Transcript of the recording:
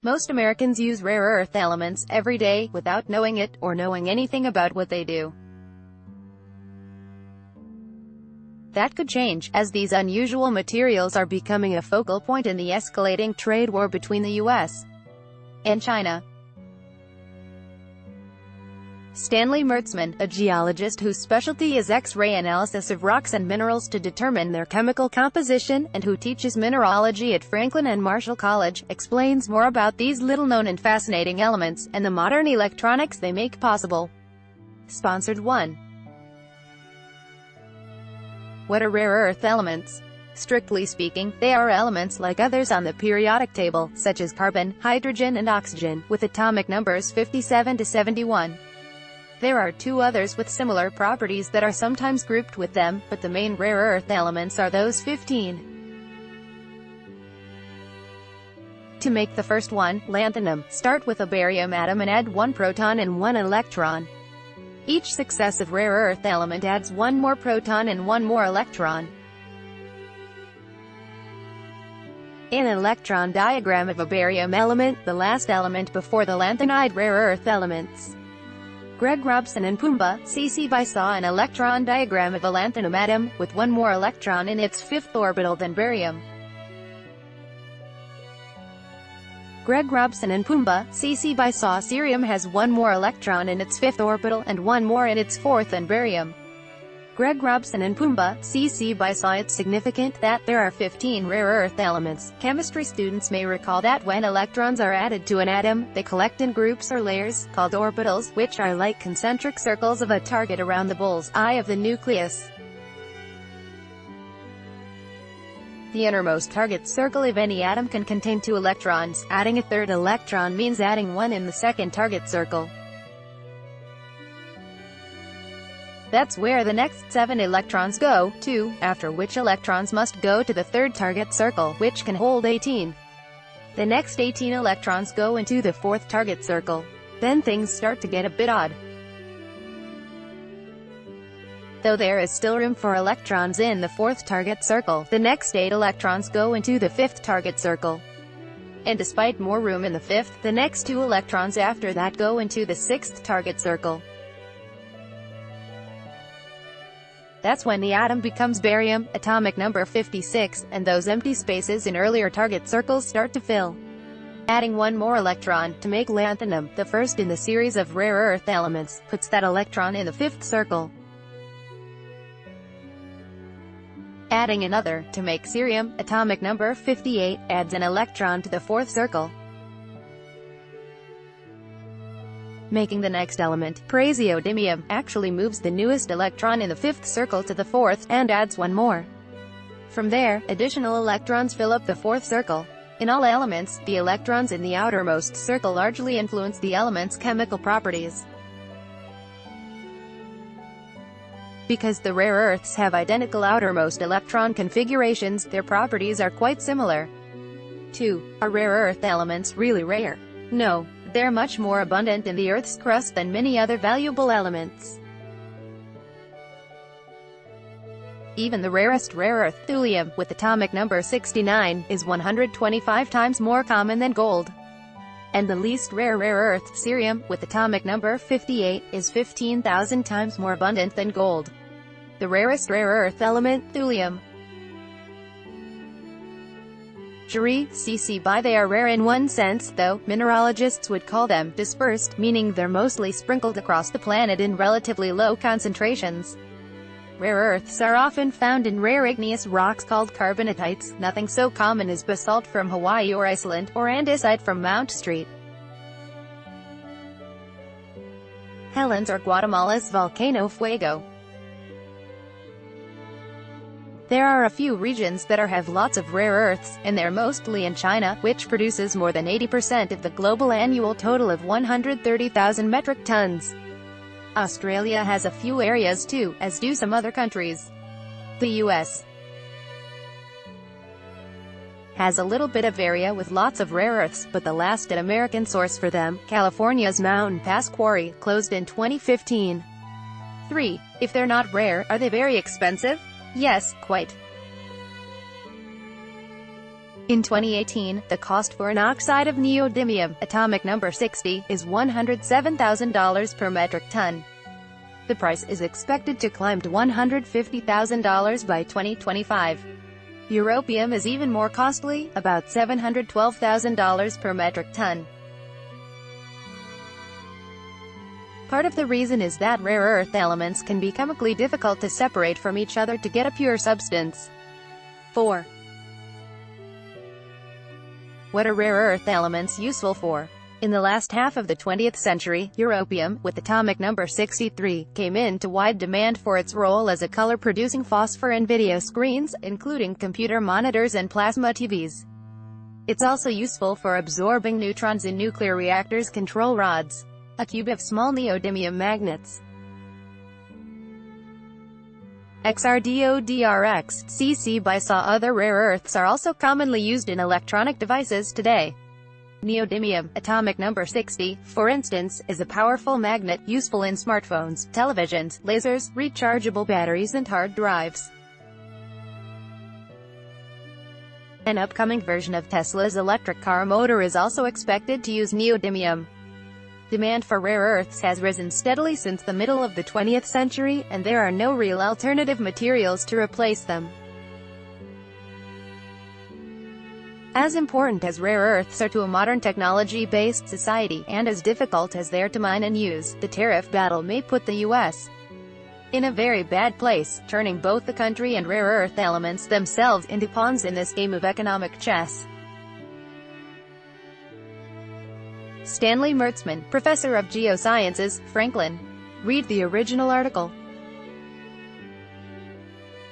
Most Americans use rare earth elements every day, without knowing it, or knowing anything about what they do. That could change, as these unusual materials are becoming a focal point in the escalating trade war between the U.S. and China. Stanley Mertzman, a geologist whose specialty is X-ray analysis of rocks and minerals to determine their chemical composition, and who teaches mineralogy at Franklin and Marshall College, explains more about these little-known and fascinating elements, and the modern electronics they make possible. Sponsored 1. What are rare earth elements? Strictly speaking, they are elements like others on the periodic table, such as carbon, hydrogen and oxygen, with atomic numbers 57 to 71. There are two others with similar properties that are sometimes grouped with them, but the main rare earth elements are those 15. To make the first one, lanthanum, start with a barium atom and add 1 proton and 1 electron. Each successive rare earth element adds 1 more proton and 1 more electron. In an electron diagram of a barium element, the last element before the lanthanide rare earth elements. Greg Robson and Pumbaa, C.C. by saw an electron diagram of a lanthanum atom, with 1 more electron in its 5th orbital than barium. Greg Robson and Pumbaa, C.C. by saw cerium has 1 more electron in its 5th orbital, and 1 more in its 4th than barium. Greg Robson and Pumbaa, C.C. by saw it's significant that there are 15 rare earth elements. Chemistry students may recall that when electrons are added to an atom, they collect in groups or layers, called orbitals, which are like concentric circles of a target around the bull's eye of the nucleus. The innermost target circle of any atom can contain 2 electrons. Adding a third electron means adding 1 in the second target circle. That's where the next 7 electrons go to, after which electrons must go to the third target circle, which can hold 18. The next 18 electrons go into the fourth target circle. Then things start to get a bit odd. Though there is still room for electrons in the fourth target circle, the next 8 electrons go into the fifth target circle. And despite more room in the fifth, the next 2 electrons after that go into the sixth target circle. That's when the atom becomes barium, atomic number 56, and those empty spaces in earlier target circles start to fill. Adding 1 more electron, to make lanthanum, the first in the series of rare earth elements, puts that electron in the fifth circle. Adding another, to make cerium, atomic number 58, adds an electron to the fourth circle. Making the next element, praseodymium, actually moves the newest electron in the fifth circle to the fourth, and adds 1 more. From there, additional electrons fill up the fourth circle. In all elements, the electrons in the outermost circle largely influence the element's chemical properties. Because the rare earths have identical outermost electron configurations, their properties are quite similar. 2. Are rare earth elements really rare? No. They're much more abundant in the Earth's crust than many other valuable elements. Even the rarest rare earth, thulium, with atomic number 69, is 125 times more common than gold. And the least rare rare earth, cerium, with atomic number 58, is 15,000 times more abundant than gold. The rarest rare earth element, thulium. C.C. by they are rare in one sense, though. Mineralogists would call them dispersed, meaning they're mostly sprinkled across the planet in relatively low concentrations. Rare earths are often found in rare igneous rocks called carbonatites. Nothing so common as basalt from Hawaii or Iceland, or andesite from Mount Street. Helens or Guatemala's volcano Fuego. There are a few regions that have lots of rare earths, and they're mostly in China, which produces more than 80% of the global annual total of 130,000 metric tons. Australia has a few areas too, as do some other countries. The U.S. has a little bit of area with lots of rare earths, but the last American source for them, California's Mountain Pass Quarry, closed in 2015. 3. If they're not rare, are they very expensive? Yes, quite. In 2018, the cost for an oxide of neodymium, atomic number 60, is $107,000 per metric ton. The price is expected to climb to $150,000 by 2025. Europium is even more costly, about $712,000 per metric ton. Part of the reason is that rare earth elements can be chemically difficult to separate from each other to get a pure substance. 4. What are rare earth elements useful for? In the last half of the 20th century, europium, with atomic number 63, came into wide demand for its role as a color-producing phosphor in video screens, including computer monitors and plasma TVs. It's also useful for absorbing neutrons in nuclear reactors' control rods. A cube of small neodymium magnets. XRDODRX, Cc by Sa. Other rare earths are also commonly used in electronic devices today. Neodymium, atomic number 60, for instance, is a powerful magnet, useful in smartphones, televisions, lasers, rechargeable batteries and hard drives. An upcoming version of Tesla's electric car motor is also expected to use neodymium. Demand for rare earths has risen steadily since the middle of the 20th century, and there are no real alternative materials to replace them. As important as rare earths are to a modern technology-based society, and as difficult as they are to mine and use, the tariff battle may put the U.S. in a very bad place, turning both the country and rare earth elements themselves into pawns in this game of economic chess. Stanley Mertzman, professor of geosciences, Franklin. Read the original article.